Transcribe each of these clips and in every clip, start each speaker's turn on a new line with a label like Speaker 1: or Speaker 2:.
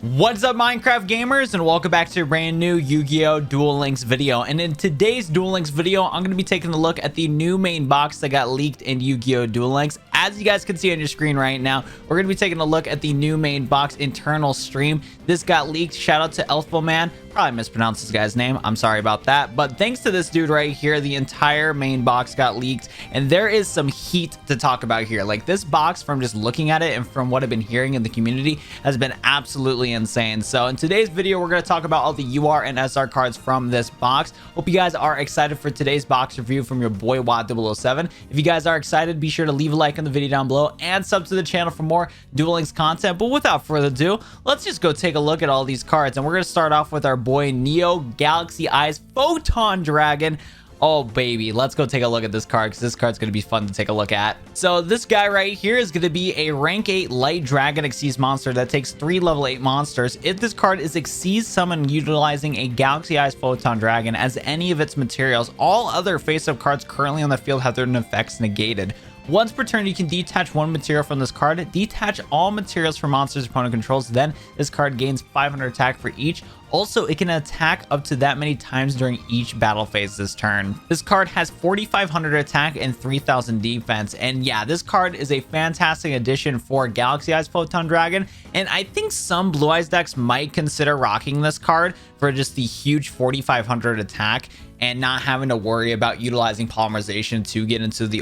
Speaker 1: What's up, Minecraft gamers, and welcome back to a brand new Yu-Gi-Oh! Duel Links video. And in today's Duel Links video, I'm going to be taking a look at the new main box that got leaked in Yu-Gi-Oh! Duel Links. As you guys can see on your screen right now, we're going to be taking a look at the new main box internal stream. This got leaked. Shout out to Elfo Man. Probably mispronounced this guy's name. I'm sorry about that. But thanks to this dude right here, the entire main box got leaked. And there is some heat to talk about here. Like, this box, from just looking at it and from what I've been hearing in the community, has been absolutely insane. So in today's video, we're going to talk about all the UR and SR cards from this box. Hope you guys are excited for today's box review from your boy Watt007. If you guys are excited, be sure to leave a like on the video down below and sub to the channel for more Duel Links content. But without further ado, let's just go take a look at all these cards. And we're going to start off with our boy Neo Galaxy-Eyes Photon Dragon. Oh baby, let's go take a look at this card, because this card's going to be fun to take a look at. So this guy right here is going to be a rank 8 light dragon Xyz monster that takes 3 level 8 monsters. If this card is Xyz summoned utilizing a Galaxy-Eyes Photon Dragon as any of its materials, all other face-up cards currently on the field have their effects negated. Once per turn, you can detach one material from this card. Detach all materials from monsters opponent controls. Then this card gains 500 attack for each. Also, it can attack up to that many times during each battle phase this turn. This card has 4,500 attack and 3,000 defense. And yeah, this card is a fantastic addition for Galaxy-Eyes Photon Dragon. And I think some Blue Eyes decks might consider rocking this card for just the huge 4,500 attack and not having to worry about utilizing polymerization to get into the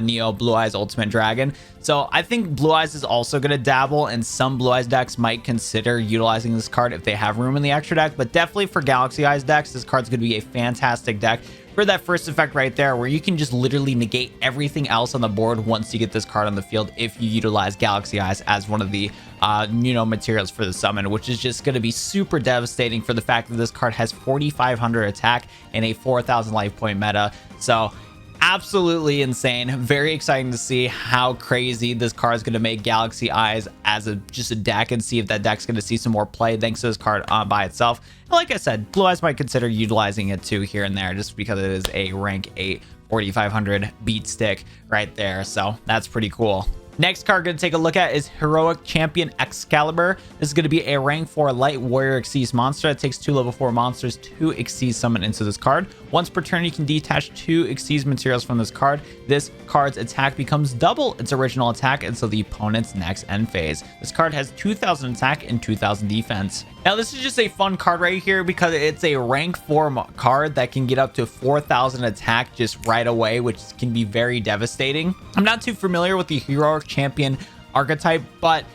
Speaker 1: Neo Blue Eyes Ultimate Dragon. So I think Blue Eyes is also going to dabble, and some Blue Eyes decks might consider utilizing this card if they have room in the extra deck. But definitely for Galaxy Eyes decks, this card's going to be a fantastic deck for that first effect right there, where you can just literally negate everything else on the board once you get this card on the field if you utilize Galaxy Eyes as one of the materials for the summon, which is just going to be super devastating for the fact that this card has 4,500 attack and a 4,000 life point meta. So absolutely insane. Very exciting to see how crazy this card is going to make Galaxy Eyes as just a deck, and see if that deck's going to see some more play thanks to this card by itself. And like I said, Blue Eyes might consider utilizing it too here and there, just because it is a rank 8 4,500 beat stick right there. So that's pretty cool. Next card going to take a look at is Heroic Champion Excalibur. This is going to be a rank 4 light warrior Xyz monster that takes 2 level 4 monsters to Xyz summon into this card. Once per turn, you can detach 2 Xyz materials from this card. This card's attack becomes double its original attack until the opponent's next end phase. This card has 2,000 attack and 2,000 defense. Now, this is just a fun card right here because it's a rank 4 card that can get up to 4,000 attack just right away, which can be very devastating. I'm not too familiar with the Heroic Champion archetype, but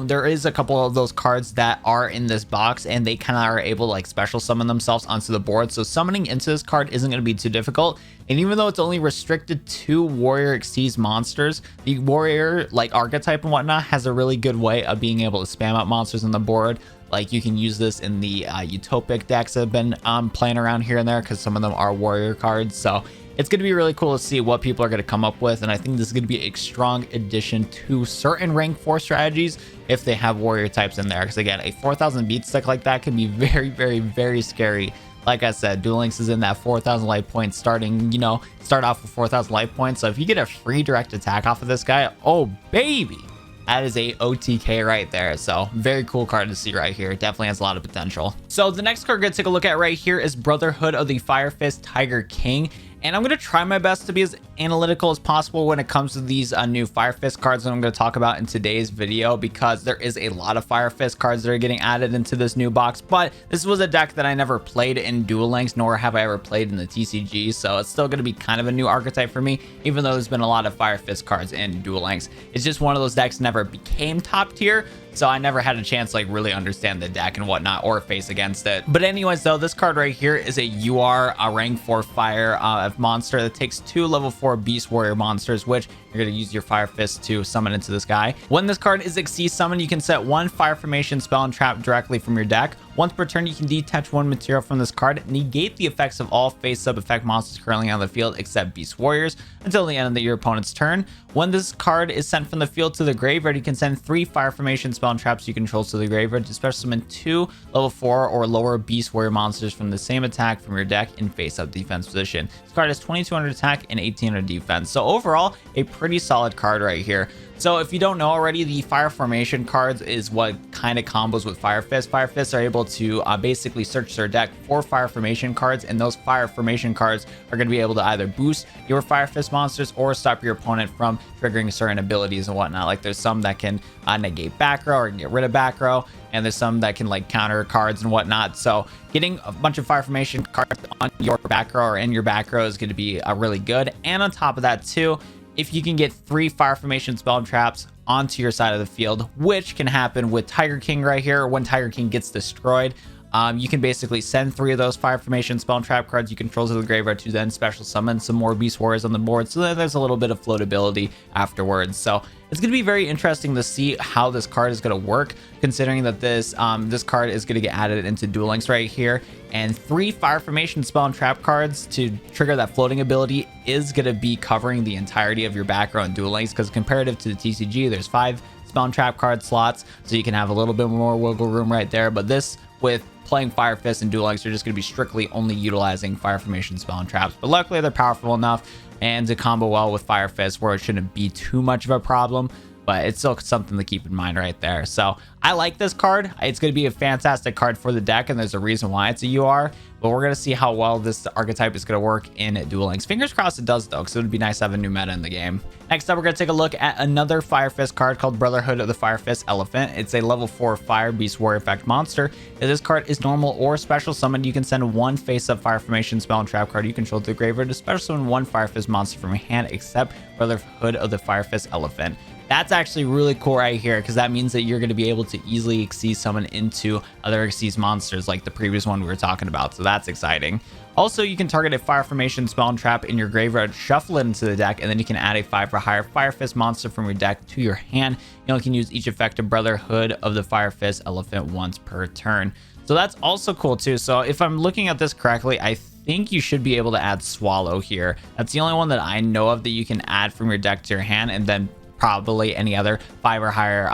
Speaker 1: there is a couple of those cards that are in this box, and they kind of are able to like special summon themselves onto the board. So summoning into this card isn't going to be too difficult. And even though it's only restricted to warrior Xyz monsters, the warrior like archetype and whatnot has a really good way of being able to spam out monsters on the board. Like, you can use this in the utopic decks that have been playing around here and there, because some of them are warrior cards. So it's going to be really cool to see what people are going to come up with. And I think this is going to be a strong addition to certain rank 4 strategies if they have warrior types in there. Because again, a 4,000 beat stick like that can be very, very, very scary. Like I said, Duel Links is in that 4,000 life points starting, start off with 4,000 life points. So if you get a free direct attack off of this guy, oh baby, that is a OTK right there. So very cool card to see right here. Definitely has a lot of potential. So the next card we're gonna take a look at right here is Brotherhood of the Fire Fist Tiger King. And I'm going to try my best to be as analytical as possible when it comes to these new Fire Fist cards that I'm going to talk about in today's video, because there is a lot of Fire Fist cards that are getting added into this new box. But this was a deck that I never played in Duel Links, nor have I ever played in the TCG. So it's still going to be kind of a new archetype for me, even though there's been a lot of Fire Fist cards in Duel Links. It's just one of those decks never became top tier, so I never had a chance to like really understand the deck and whatnot, or face against it. But anyways, though, this card right here is a rank 4 fire monster that takes 2 level 4 beast warrior monsters, which you're going to use your Fire Fist to summon into this guy. When this card is Xyz summoned, you can set 1 fire formation spell and trap directly from your deck. Once per turn, you can detach 1 material from this card, negate the effects of all face-up effect monsters currently on the field except beast warriors until the end of your opponent's turn. When this card is sent from the field to the graveyard, you can send 3 fire formation spell and traps you control to the graveyard to special summon 2 level 4 or lower beast warrior monsters from the same attack from your deck in face-up defense position. This card has 2,200 attack and 1,800 defense. So overall, a pretty pretty solid card right here. So if you don't know already, the Fire Formation cards is what kind of combos with Fire Fist. Fire Fists are able to basically search their deck for Fire Formation cards, and those Fire Formation cards are going to be able to either boost your Fire Fist monsters or stop your opponent from triggering certain abilities and whatnot. Like there's some that can negate back row or get rid of back row, and there's some that can like counter cards and whatnot. So getting a bunch of Fire Formation cards on your back row or in your back row is going to be really good. And on top of that too, if you can get 3 Fire Formation spell traps onto your side of the field, which can happen with Tiger King right here, or when Tiger King gets destroyed, you can basically send 3 of those Fire Formation spell and trap cards you control to the graveyard to then special summon some more Beast Warriors on the board, so that there's a little bit of floatability afterwards. So it's going to be very interesting to see how this card is going to work, considering that this card is going to get added into Duel Links right here, and 3 Fire Formation spell and trap cards to trigger that floating ability is going to be covering the entirety of your back row in Duel Links, because comparative to the TCG, there's 5 spell and trap card slots, so you can have a little bit more wiggle room right there. But this, with playing Fire Fist and Duel Links, you're just going to be strictly only utilizing Fire Formation spell and traps. But luckily they're powerful enough and to combo well with Fire Fist where it shouldn't be too much of a problem, but it's still something to keep in mind right there. So I like this card. It's going to be a fantastic card for the deck, and there's a reason why it's a UR, but we're going to see how well this archetype is going to work in Duel Links. Fingers crossed it does though, because it would be nice to have a new meta in the game. Next up, we're going to take a look at another Fire Fist card called Brotherhood of the Fire Fist Elephant. It's a level 4 Fire Beast Warrior effect monster. If this card is normal or special summoned, you can send 1 face-up Fire Formation spell and trap card you control to the graveyard to special summon 1 Fire Fist monster from your hand, except Brotherhood of the Fire Fist Elephant. That's actually really cool right here, because that means that you're going to be able to easily Xyz summon into other Xyz monsters like the previous one we were talking about. So that's exciting. Also, you can target a Fire Formation spell and trap in your graveyard, shuffle it into the deck, and then you can add a 5 or higher Fire Fist monster from your deck to your hand. You only can use each effect of Brotherhood of the Fire Fist Elephant once per turn. So that's also cool too. So if I'm looking at this correctly, I think you should be able to add Swallow here. That's the only one that I know of that you can add from your deck to your hand, and then probably any other 5 or higher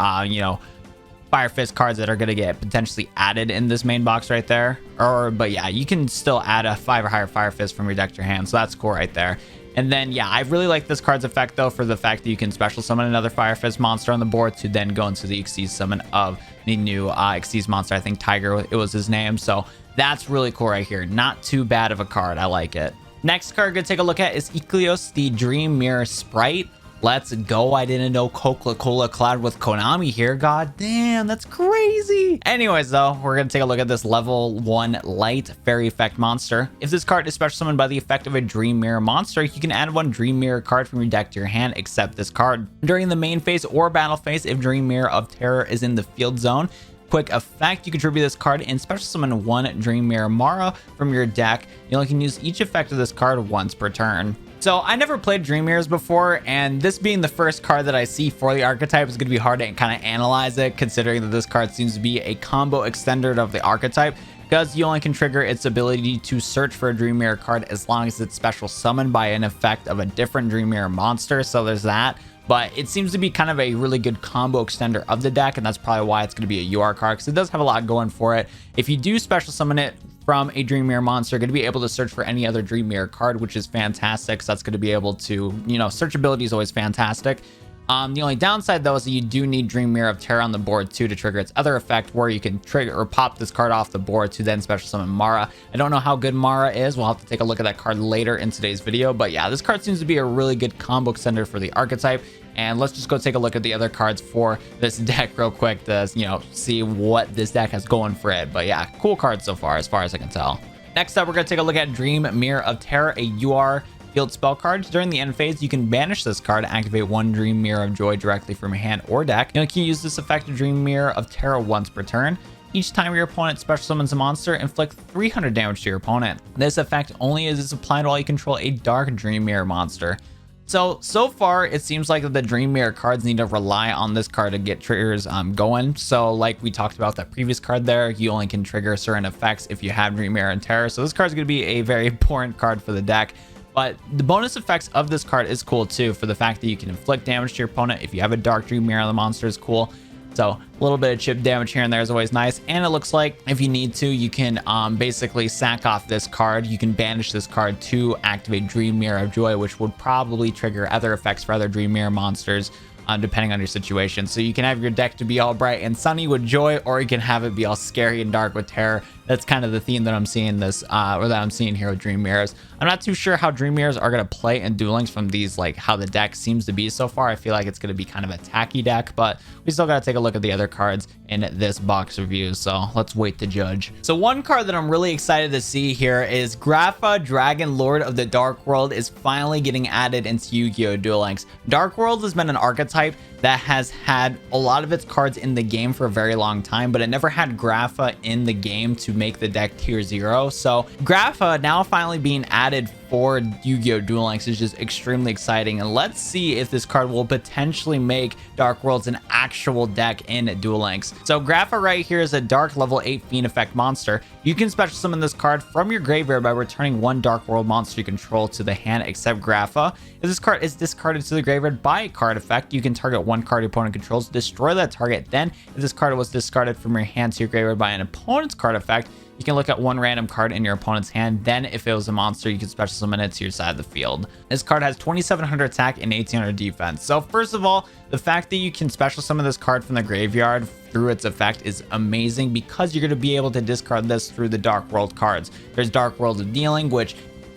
Speaker 1: Fire Fist cards that are going to get potentially added in this main box right there. But yeah, you can still add a 5 or higher Fire Fist from your deck to your hand, so that's cool right there. And then yeah, I really like this card's effect though, for the fact that you can special summon another Fire Fist monster on the board to then go into the Xyz summon of the new Xyz monster. I think Tiger, it was his name. So that's really cool right here. Not too bad of a card. I like it. Next card we're going to take a look at is Ikelos, the Dream Mirror Sprite. Let's go. I didn't know Coca-Cola collabed with Konami here. God damn, that's crazy. Anyways, though, we're going to take a look at this level 1 light fairy effect monster. If this card is special summoned by the effect of a Dream Mirror monster, you can add 1 Dream Mirror card from your deck to your hand, except this card. During the main phase or battle phase, if Dream Mirror of Terror is in the field zone, quick effect, you can tribute this card and special summon 1 Dream Mirror Mara from your deck. You only can use each effect of this card once per turn. So I never played Dream Mirrors before, and this being the first card that I see for the archetype is going to be hard to kind of analyze it, considering that this card seems to be a combo extender of the archetype, because you only can trigger its ability to search for a Dream Mirror card as long as it's special summoned by an effect of a different Dream Mirror monster. So there's that. But it seems to be kind of a really good combo extender of the deck, and that's probably why it's going to be a UR card, because it does have a lot going for it. If you do special summon it from a Dream Mirror monster, you're going to be able to search for any other Dream Mirror card, which is fantastic. So that's going to be able to, searchability is always fantastic. The only downside though is that you do need Dream Mirror of Terror on the board too to trigger its other effect, where you can trigger or pop this card off the board to then special summon Mara. I don't know how good Mara is. We'll have to take a look at that card later in today's video. But yeah, this card seems to be a really good combo extender for the archetype. And let's just go take a look at the other cards for this deck real quick to, see what this deck has going for it. But yeah, cool card so far as I can tell. Next up, we're going to take a look at Dream Mirror of Terror, a UR field spell card. During the end phase, you can banish this card to activate 1 Dream Mirror of Joy directly from your hand or deck. You can use this effect to Dream Mirror of Terror once per turn. Each time your opponent special summons a monster, inflict 300 damage to your opponent. This effect only is applied while you control a Dark Dream Mirror monster. So far, it seems like the Dream Mirror cards need to rely on this card to get triggers going. So like we talked about that previous card there, you only can trigger certain effects if you have Dream Mirror and Terror. So this card is going to be a very important card for the deck. But the bonus effects of this card is cool too, for the fact that you can inflict damage to your opponent. If you have a Dark Dream Mirror on the monster is cool. So a little bit of chip damage here and there is always nice. And it looks like if you need to, you can basically sack off this card. You can banish this card to activate Dream Mirror of Joy, which would probably trigger other effects for other Dream Mirror monsters, depending on your situation. So you can have your deck to be all bright and sunny with joy, or you can have it be all scary and dark with terror. That's kind of the theme that I'm seeing this, or that I'm seeing here with Dream Mirrors. I'm not too sure how Dream Mirrors are going to play in Duel Links from these, like how the deck seems to be so far. I feel like it's going to be kind of a tacky deck, but we still got to take a look at the other cards in this box review. So let's wait to judge. So one card that I'm really excited to see here is Grapha, Dragon Lord of the Dark World, is finally getting added into Yu-Gi-Oh! Duel Links. Dark World has been an archetype that has had a lot of its cards in the game for a very long time, but it never had Grapha in the game to make the deck tier 0. So Grapha now finally being added for Yu-Gi-Oh! Duel Links is just extremely exciting, and let's see if this card will potentially make Dark Worlds an actual deck in Duel Links. So Grapha right here is a dark level 8 Fiend effect monster. You can special summon this card from your graveyard by returning one Dark World monster you control to the hand except Grapha. If this card is discarded to the graveyard by a card effect, you can target one card your opponent controls, destroy that target. Then if this card was discarded from your hand to your graveyard by an opponent's card effect, you can look at one random card in your opponent's hand. Then if it was a monster, you can special summon it to your side of the field. This card has 2700 attack and 1800 defense. So first of all, the fact that you can special summon this card from the graveyard through its effect is amazing, because you're going to be able to discard this through the Dark World cards. There's Dark World of Dealing, which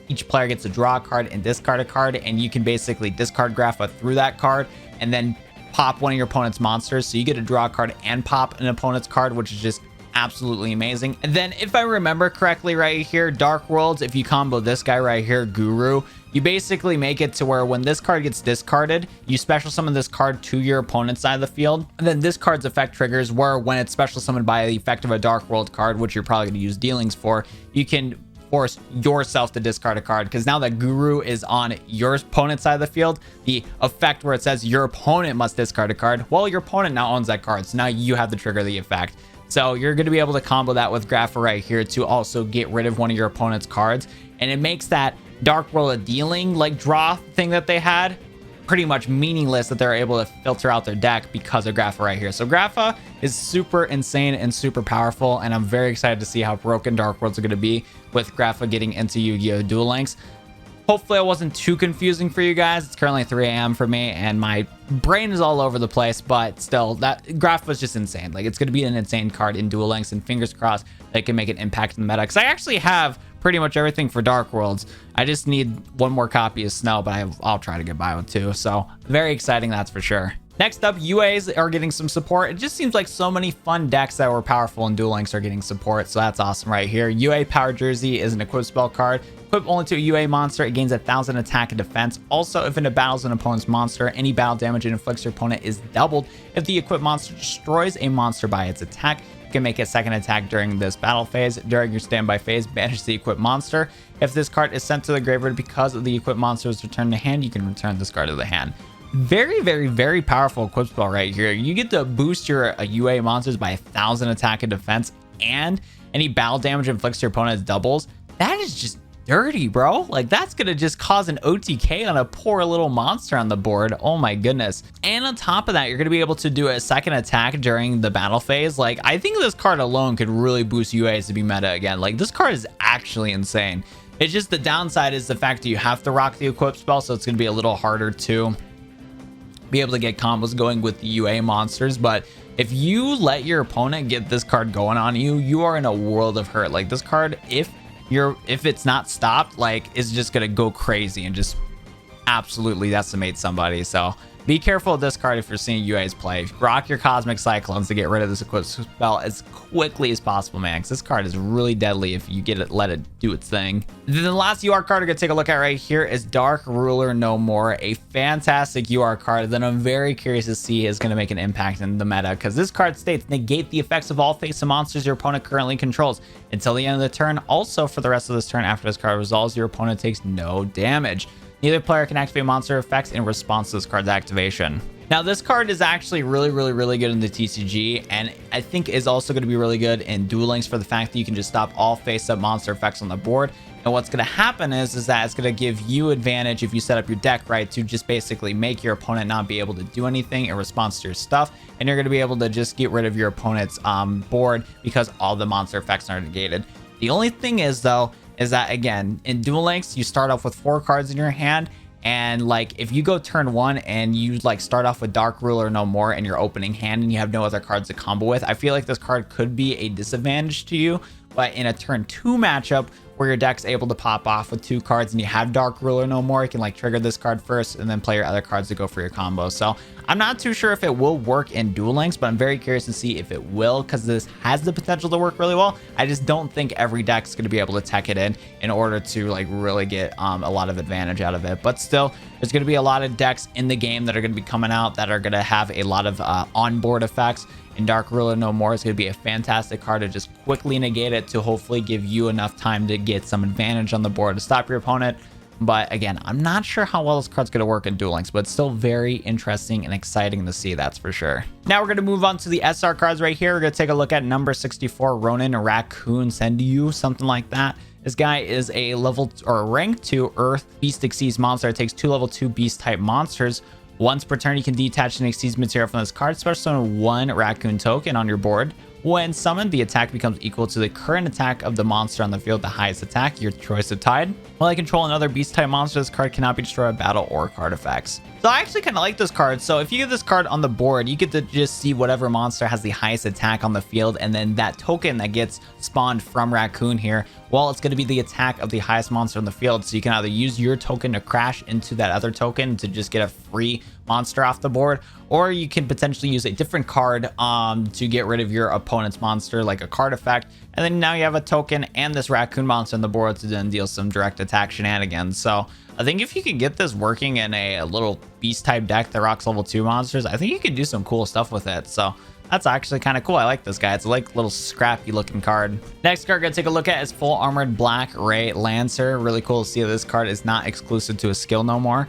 Speaker 1: each player gets to draw a card and discard a card, and you can basically discard Grapha through that card and then pop one of your opponent's monsters. So you get to draw a card and pop an opponent's card, which is just absolutely amazing. And then if I remember correctly right here, Dark Worlds, if you combo this guy right here, Guru, you basically make it to where when this card gets discarded, you special summon this card to your opponent's side of the field. And then this card's effect triggers where when it's special summoned by the effect of a Dark World card, which you're probably going to use dealings for, you can force yourself to discard a card, because now that Guru is on your opponent's side of the field, the effect where it says your opponent must discard a card, well, your opponent now owns that card, so now you have to trigger the effect. So you're going to be able to combo that with Grapha right here to also get rid of one of your opponent's cards, and it makes that Dark World of Dealing like draw thing that they had pretty much meaningless, that they're able to filter out their deck because of Grapha right here. So Grapha is super insane and super powerful, and I'm very excited to see how broken Dark Worlds are going to be with Grapha getting into Yu-Gi-Oh! Duel Links. Hopefully I wasn't too confusing for you guys. It's currently 3 a.m. for me and my brain is all over the place, but still, that Graph was just insane. Like, it's going to be an insane card in Duel Links, and fingers crossed that it can make an impact in the meta, because I actually have pretty much everything for Dark Worlds. I just need one more copy of Snow, but I'll try to get by with 2. So very exciting, that's for sure. Next up, UAs are getting some support. It just seems like so many fun decks that were powerful in Duel Links are getting support, so that's awesome right here. UA Power Jersey is an equip spell card. Equip only to a UA monster, it gains 1000 attack and defense. Also, if it battles an opponent's monster, any battle damage it inflicts your opponent is doubled. If the equipped monster destroys a monster by its attack, you can make a second attack during this battle phase. During your standby phase, banish the equipped monster. If this card is sent to the graveyard because of the equipped monster's return to hand, you can return this card to the hand. Very, very, very powerful equip spell right here. You get to boost your UA monsters by 1000 attack and defense, and any battle damage inflicts your opponent's doubles. That is just dirty, bro. Like, that's gonna just cause an OTK on a poor little monster on the board. Oh my goodness. And on top of that, you're gonna be able to do a second attack during the battle phase. Like, I think this card alone could really boost UAs to be meta again. Like, this card is actually insane. It's just the downside is the fact that you have to rock the equip spell, so it's gonna be a little harder to be able to get combos going with the UA monsters. But if you let your opponent get this card going on you, you are in a world of hurt. Like, this card, if it's not stopped, like, is just gonna go crazy and just absolutely decimate somebody. So be careful of this card if you're seeing UAs play. Rock your Cosmic Cyclones to get rid of this equip spell as quickly as possible, man, because this card is really deadly if you let it do its thing. Then the last UR card we're gonna take a look at right here is Dark Ruler No More, a fantastic UR card that I'm very curious to see is gonna make an impact in the meta, because this card states negate the effects of all face and monsters your opponent currently controls until the end of the turn. Also, for the rest of this turn after this card resolves, your opponent takes no damage. Neither player can activate monster effects in response to this card's activation. Now, this card is actually really good in the TCG, and I think is also going to be really good in Duel Links for the fact that you can just stop all face-up monster effects on the board. And what's going to happen is that it's going to give you advantage if you set up your deck right to just basically make your opponent not be able to do anything in response to your stuff, and you're going to be able to just get rid of your opponent's board because all the monster effects are negated. The only thing is, though, is that again in Duel Links you start off with 4 cards in your hand. And like if you go turn 1 and you like start off with Dark Ruler no more in your opening hand and you have no other cards to combo with, I feel like this card could be a disadvantage to you. But in a turn 2 matchup where your deck's able to pop off with 2 cards and you have Dark Ruler no more, you can like trigger this card first and then play your other cards to go for your combo. So I'm not too sure if it will work in Duel Links, but I'm very curious to see if it will, because this has the potential to work really well. I just don't think every deck's going to be able to tech it in order to like really get a lot of advantage out of it. But still, there's going to be a lot of decks in the game that are going to be coming out that are going to have a lot of onboard effects. And Dark Ruler No More is going to be a fantastic card to just quickly negate it to hopefully give you enough time to get some advantage on the board to stop your opponent. But again, I'm not sure how well this card's going to work in Duel Links, but it's still very interesting and exciting to see, that's for sure. Now we're going to move on to the SR cards right here. We're going to take a look at number 64, Ronin, Raccoon, Send You, something like that. This guy is a level or rank 2 Earth Beast Exceeds monster. It takes 2 level 2 Beast type monsters. Once per turn, you can detach an Exceeds material from this card. Special summon 1 Raccoon token on your board. When summoned, the attack becomes equal to the current attack of the monster on the field, the highest attack, your choice of tide. While I control another beast type monster, this card cannot be destroyed by battle or card effects. So I actually kind of like this card. So if you get this card on the board, you get to just see whatever monster has the highest attack on the field, and then that token that gets spawned from Raccoon here, well, it's going to be the attack of the highest monster on the field. So you can either use your token to crash into that other token to just get a free monster off the board, or you can potentially use a different card to get rid of your opponent's monster, like a card effect, and then now you have a token and this Raccoon monster on the board to then deal some direct attack shenanigans. So I think if you can get this working in a little beast type deck that rocks level 2 monsters, I think you can do some cool stuff with it. So that's actually kind of cool. I like this guy. It's like a little scrappy looking card. Next card we're gonna take a look at is Full Armored Black Ray Lancer. Really cool to see that this card is not exclusive to a skill no more.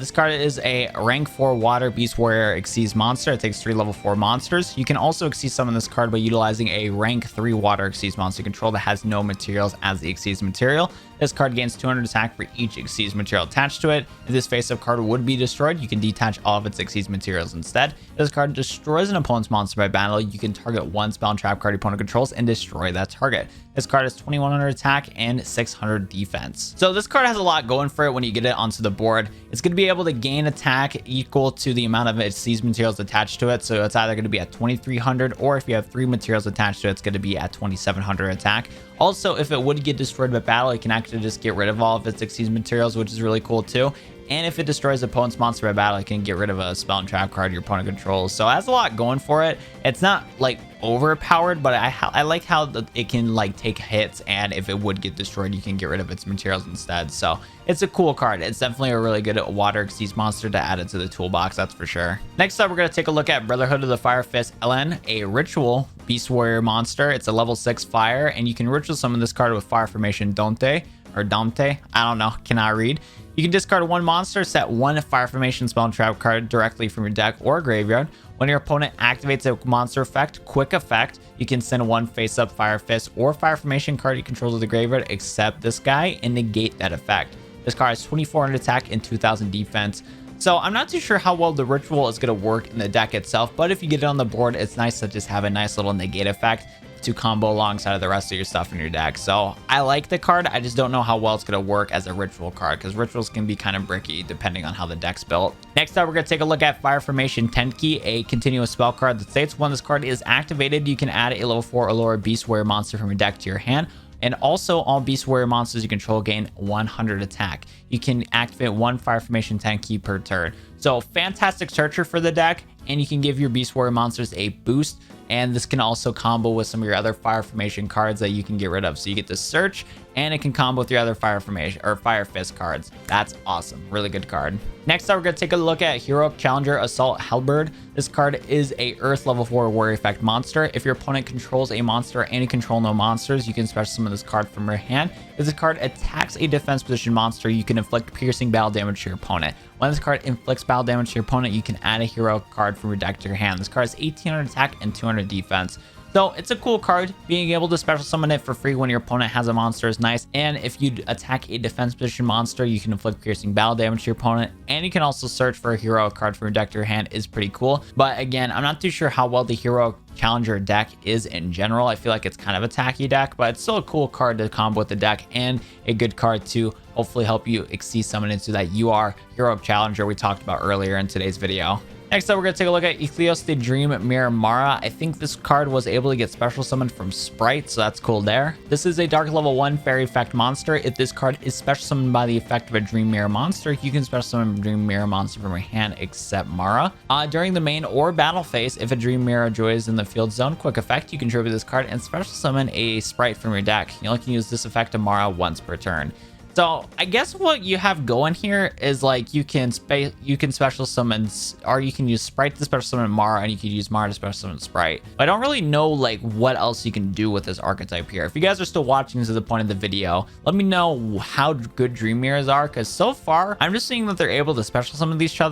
Speaker 1: This card is a rank 4 Water Beast Warrior Exceeds monster. It takes 3 level 4 monsters. You can also Exceeds summon this card by utilizing a rank 3 Water Exceeds monster control that has no materials as the Exceeds material. This card gains 200 attack for each Exceeds material attached to it. If this face-up card would be destroyed, you can detach all of its Exceeds materials instead. If this card destroys an opponent's monster by battle, you can target one spell and trap card your opponent controls and destroy that target. This card has 2100 attack and 600 defense. So this card has a lot going for it when you get it onto the board. It's going to be able to gain attack equal to the amount of Exceeds materials attached to it. So it's either going to be at 2300, or if you have 3 materials attached to it, it's going to be at 2700 attack. Also, if it would get destroyed by battle, you can actually just get rid of all of its Exceeds materials, which is really cool too. And if it destroys the opponent's monster by battle, it can get rid of a spell and trap card your opponent controls. So it has a lot going for it. It's not like overpowered, but I like how it can like take hits, and if it would get destroyed, you can get rid of its materials instead. So it's a cool card. It's definitely a really good Water Exceeds monster to add it to the toolbox, that's for sure. Next up, we're going to take a look at Brotherhood of the Fire Fist LN, a ritual Beast Warrior monster. It's a level 6 fire, and you can ritual summon this card with Fire Formation Dante, or Dante, I don't know, cannot read. You can discard 1 monster, set 1 Fire Formation spell and trap card directly from your deck or graveyard. When your opponent activates a monster effect, quick effect, you can send 1 face-up Fire Fist or Fire Formation card you control to the graveyard except this guy and negate that effect. This card has 2400 attack and 2000 defense. So I'm not too sure how well the ritual is going to work in the deck itself, but if you get it on the board, it's nice to just have a nice little negate effect to combo alongside of the rest of your stuff in your deck. So I like the card. I just don't know how well it's going to work as a ritual card, because rituals can be kind of bricky depending on how the deck's built. Next up, we're going to take a look at Fire Formation Tenki, a continuous spell card that states when this card is activated, you can add a level 4 or lower Beast Warrior monster from your deck to your hand. And also, all Beast Warrior monsters you control gain 100 attack. You can activate 1 Fire Formation Tenki per turn. So fantastic searcher for the deck, and you can give your Beast Warrior monsters a boost. And this can also combo with some of your other Fire Formation cards that you can get rid of. So you get the search, and it can combo with your other Fire Formation or Fire Fist cards. That's awesome. Really good card. Next up, we're going to take a look at Heroic Challenger Assault Halberd. This card is a Earth level 4 warrior effect monster. If your opponent controls a monster and you control no monsters, you can special summon this card from your hand. If this card attacks a defense position monster, you can inflict piercing battle damage to your opponent. When this card inflicts battle damage to your opponent, you can add a hero card from your deck to your hand. This card has 1800 attack and 200 defense. So it's a cool card. Being able to special summon it for free when your opponent has a monster is nice. And if you attack a defense position monster, you can inflict piercing battle damage to your opponent. And you can also search for a hero card from your deck to your hand. Is pretty cool. But again, I'm not too sure how well the hero challenger deck is in general. I feel like it's kind of a tacky deck, but it's still a cool card to combo with the deck and a good card to hopefully help you exceed summon into that UR hero challenger we talked about earlier in today's video. Next up, we're going to take a look at Ikelos the Dream Mirror Mara. I think this card was able to get special summoned from Sprite, so that's cool there. This is a Dark Level 1 Fairy Effect monster. If this card is special summoned by the effect of a Dream Mirror monster, you can special summon a Dream Mirror monster from your hand except Mara. During the main or battle phase, if a Dream Mirror joins in the field zone, quick effect, you can tribute this card and special summon a Sprite from your deck. You only can use this effect to Mara once per turn. So I guess what you have going here is like you can special summon, or you can use Sprite to special summon Mara, and you can use Mara to special summon Sprite. But I don't really know like what else you can do with this archetype here. If you guys are still watching to the point of the video, let me know how good Dream Mirrors are, because so far I'm just seeing that they're able to special summon each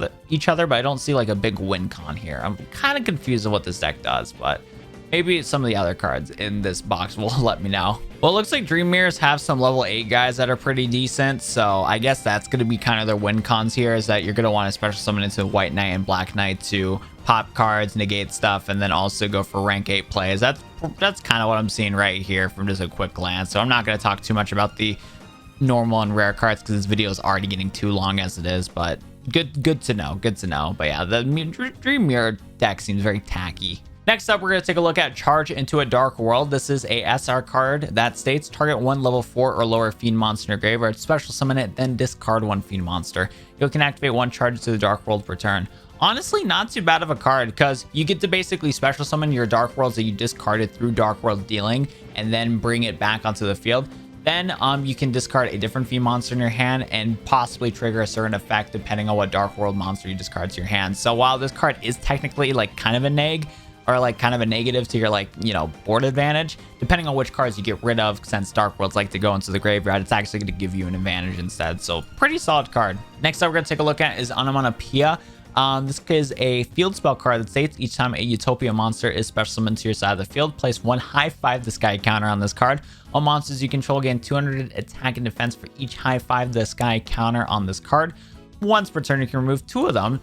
Speaker 1: other, but I don't see like a big win con here. I'm kind of confused on what this deck does, but maybe some of the other cards in this box will let me know. Well, it looks like Dream Mirrors have some level 8 guys that are pretty decent, so I guess that's going to be kind of their win cons here, is that you're going to want to special summon into White Knight and Black Knight to pop cards, negate stuff, and then also go for rank 8 plays. That's kind of what I'm seeing right here from just a quick glance, so I'm not going to talk too much about the normal and rare cards because this video is already getting too long as it is, but good to know. But yeah, the Dream Mirror deck seems very tacky. Next up, we're going to take a look at Charge into a Dark World. This is a SR card that states target one level 4 or lower fiend monster in your graveyard, special summon it, then discard one fiend monster. You can activate one charge to the Dark World per turn. Honestly, not too bad of a card, because you get to basically special summon your Dark Worlds that you discarded through Dark World dealing and then bring it back onto the field. Then you can discard a different fiend monster in your hand and possibly trigger a certain effect depending on what Dark World monster you discard to your hand. So while this card is technically like kind of a neg, or like kind of a negative to your like, you know, board advantage, depending on which cards you get rid of, since Dark Worlds like to go into the graveyard, it's actually going to give you an advantage instead. So pretty solid card. Next up, we're going to take a look at is Onomatopoeia. This is a field spell card that states each time a Utopia monster is special summoned to your side of the field, place one high 5 the sky counter on this card. All monsters you control gain 200 attack and defense for each high 5 the sky counter on this card. Once per turn, you can remove 2 of them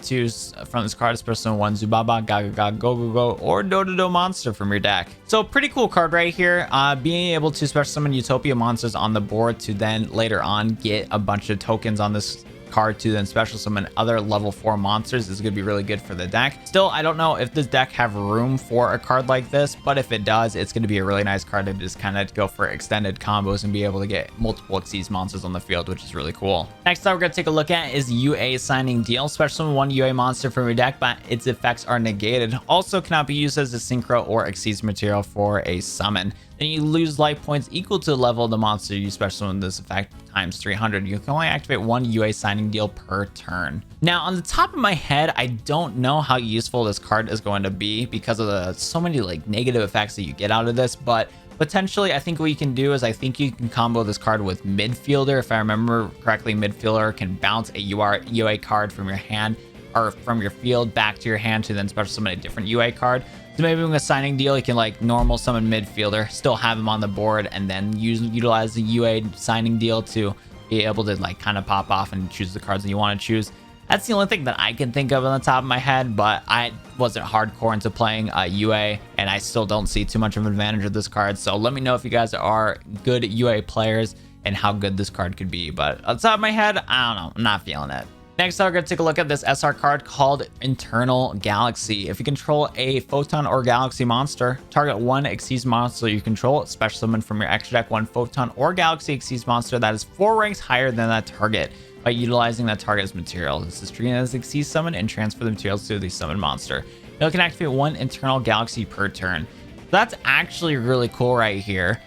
Speaker 1: from this card, especially one Zubaba, Gaga, Go, or Dododo monster from your deck. So pretty cool card right here. Being able to special summon Utopia monsters on the board to then later on get a bunch of tokens on this card to then special summon other level 4 monsters is going to be really good for the deck. Still, I don't know if this deck have room for a card like this, but if it does, it's going to be a really nice card to just kind of go for extended combos and be able to get multiple Xyz monsters on the field, which is really cool. Next up, we're going to take a look at is UA Signing Deal. Special summon one UA monster from your deck, but its effects are negated. Also cannot be used as a synchro or Xyz material for a summon. Then you lose life points equal to the level of the monster you special summon this effect times 300. You can only activate one UA Signing Deal per turn. Now, on the top of my head, I don't know how useful this card is going to be because of the so many like negative effects that you get out of this, but potentially I think what you can do is I think you can combo this card with Midfielder. If I remember correctly, Midfielder can bounce a UA card from your hand or from your field back to your hand to then special summon a different UA card. So maybe with a Signing Deal, you can like normal summon Midfielder, still have him on the board, and then utilize the UA Signing Deal to be able to like kind of pop off and choose the cards that you want to choose. That's the only thing that I can think of on the top of my head, but I wasn't hardcore into playing UA, and I still don't see too much of an advantage of this card. So let me know if you guys are good UA players and how good this card could be. But on the top of my head, I don't know. I'm not feeling it. Next up, we're going to take a look at this SR card called Enteral Galaxy. If you control a Photon or Galaxy monster, target one Xyz monster you control, special summon from your extra deck one Photon or Galaxy Xyz monster that is 4 ranks higher than that target. by utilizing that target's material. This is treated as Exceed summon and transfer the materials to the summon monster. You can activate 1 internal galaxy per turn. That's actually really cool right here.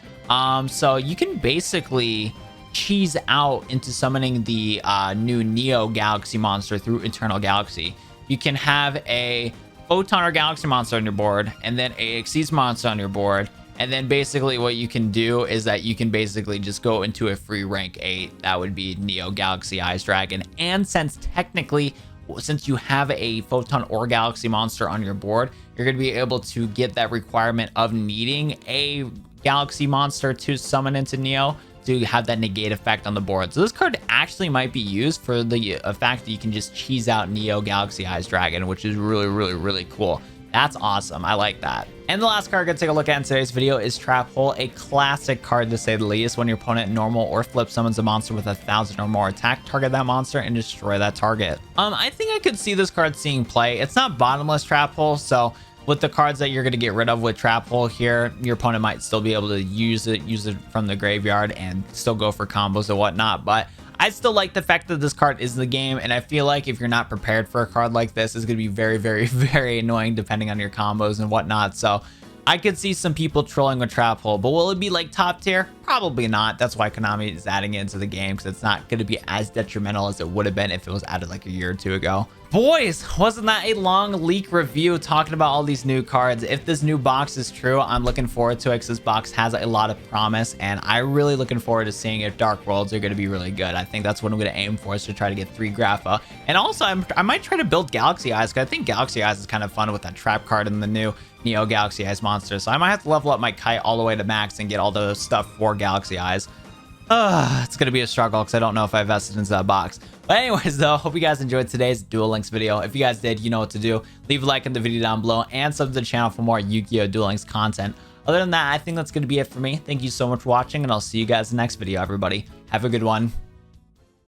Speaker 1: So you can basically cheese out into summoning the new Neo Galaxy monster through Internal Galaxy. You can have a Photon or Galaxy monster on your board, and then a Exceed monster on your board. And then basically what you can do is that you can basically just go into a free rank 8. That would be Neo Galaxy-Eyes Dragon. And since you have a Photon or Galaxy monster on your board, you're going to be able to get that requirement of needing a Galaxy monster to summon into Neo to have that negate effect on the board. So this card actually might be used for the fact that you can just cheese out Neo Galaxy-Eyes Dragon, which is really cool. That's awesome. I like that. And the last card we're going to take a look at in today's video is Trap Hole, a classic card to say the least. When your opponent normal or flip summons a monster with 1,000 or more attack, target that monster and destroy that target. I think I could see this card seeing play. It's not bottomless Trap Hole, so with the cards that you're going to get rid of with Trap Hole here, your opponent might still be able to use it from the graveyard and still go for combos and whatnot. But I still like the fact that this card is in the game, and I feel like if you're not prepared for a card like this, it's going to be very annoying depending on your combos and whatnot. So I could see some people trolling with Trap Hole, but will it be like top tier? Probably not. That's why Konami is adding it into the game, because it's not going to be as detrimental as it would have been if it was added like a year or two ago. Boys, wasn't that a long leak review talking about all these new cards? If this new box is true, I'm looking forward to it, because this box has a lot of promise, and I'm really looking forward to seeing if Dark Worlds are going to be really good. I think that's what I'm going to aim for, is to try to get 3 Grapha. And also, I might try to build Galaxy-Eyes, because I think Galaxy-Eyes is kind of fun with that trap card in the new Neo Galaxy-Eyes monster. So I might have to level up my Kite all the way to max and get all the stuff for Galaxy-Eyes. It's going to be a struggle because I don't know if I invested into that box. But anyways, though, hope you guys enjoyed today's Duel Links video. If you guys did, you know what to do. Leave a like in the video down below and sub to the channel for more Yu-Gi-Oh! Duel Links content. Other than that, I think that's going to be it for me. Thank you so much for watching, and I'll see you guys in the next video, everybody. Have a good one.